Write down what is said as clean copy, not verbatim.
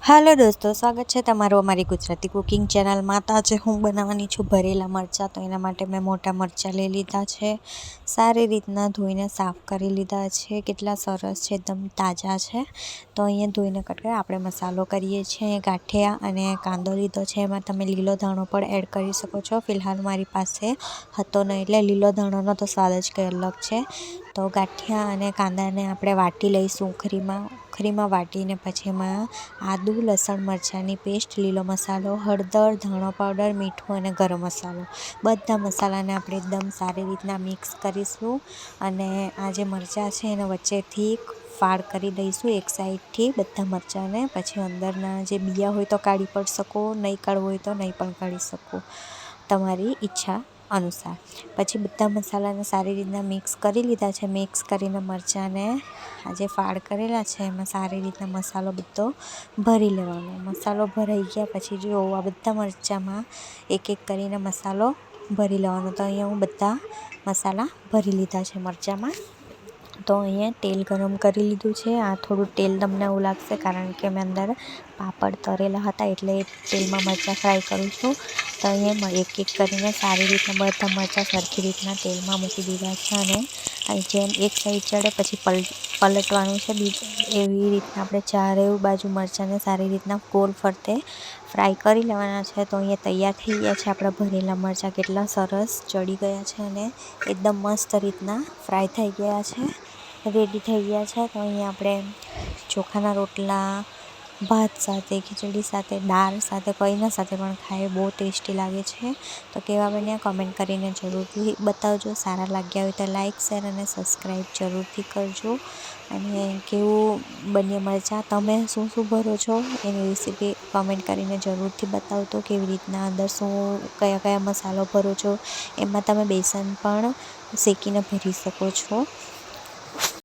હાલો દોસ્તો, સ્વાગત છે તમારું અમારી ગુજરાતી કુકિંગ ચેનલમાં। તો આજે હું બનાવવાની છું ભરેલા મરચાં। તો એના માટે મેં મોટા મરચાં લઈ લીધા છે, સારી રીતના ધોઈને સાફ કરી લીધા છે। કેટલા સરસ છે, એકદમ તાજા છે। તો અહીંયા ધોઈને કટ કરી આપણે મસાલો કરીએ છીએ। ગાંઠિયા અને કાંદો લીધો છે, એમાં તમે લીલો ધાણો પણ એડ કરી શકો છો। ફિલહાલ મારી પાસે હતો નહીં, એટલે લીલો ધાણાનો તો સ્વાદ જ કંઈ અલગ છે। તો ગાંઠિયા અને કાંદાને આપણે વાટી લઈશું ઉખરીમાં વાટીને પછી એમાં આદુ, લસણ, મરચાંની પેસ્ટ, લીલો મસાલો, હળદર, ધાણા પાવડર, મીઠું અને ગરમ મસાલો, બધા મસાલાને આપણે એકદમ સારી રીતના મિક્સ કરીશું। અને આ જે મરચાં છે એને વચ્ચેથી ફાળ કરી દઈશું એક સાઈડથી બધા મરચાંને। પછી અંદરના જે બિયા હોય તો કાઢી પણ શકો, નહીં કાઢવું હોય તો નહીં પણ કાઢી શકો, તમારી ઈચ્છા અનુસાર। પછી બધા મસાલાને સારી રીતના મિક્સ કરી લીધા છે। મિક્સ કરીને મરચાંને આ જે ફાળ કરેલા છે એમાં સારી રીતના મસાલો બધો ભરી લેવાનો। મસાલો ભરાઈ ગયા પછી જો આ બધા મરચાંમાં એક એક કરીને મસાલો ભરી લેવાનો। તો અહીંયા હું બધા મસાલા ભરી લીધા છે મરચાંમાં। તો અહીંયા તેલ ગરમ કરી લીધું છે। આ થોડું તેલ તમને એવું લાગશે કારણ કે મેં અંદર પાપડ તળેલા હતા, એટલે તેલમાં મરચાં ફ્રાય કરું છું। તો અહીંયા એક એક કરીને સારી રીતના બધા મરચાં સરખી રીતના તેલમાં મૂકી દીધા છે। અને જેમ એક સાઈડ ચડે પછી પલટવાનું છે, એવી રીતના આપણે ચારે બાજુ મરચાંને સારી રીતના ગોળ ફરતે ફ્રાય કરી લેવાના છે। તો અહીંયા તૈયાર થઈ ગયા છે આપણા ભરેલા મરચાં। કેટલા સરસ ચડી ગયા છે અને એકદમ મસ્ત રીતના ફ્રાય થઈ ગયા છે, રેડી થઈ ગયા છે। તો અહીંયા આપણે ચોખાના રોટલા, ભાત સાથે, ખીચડી સાથે, દાળ સાથે, કોઈના સાથે પણ ખાઈએ, બહુ ટેસ્ટી લાગે છે। તો કેવા બન્યા કમેન્ટ કરીને જરૂરથી બતાવજો। સારા લાગ્યા હોય તો લાઇક, શેર અને સબસ્ક્રાઈબ જરૂરથી કરજો। અને કેવું બન્યા મરચાં, તમે શું શું ભરો છો એની રેસીપી કમેન્ટ કરીને જરૂરથી બતાવજો। કેવી રીતના અંદર કયા કયા મસાલો ભરો છો, એમાં તમે બેસન પણ શેકીને ભરી શકો છો।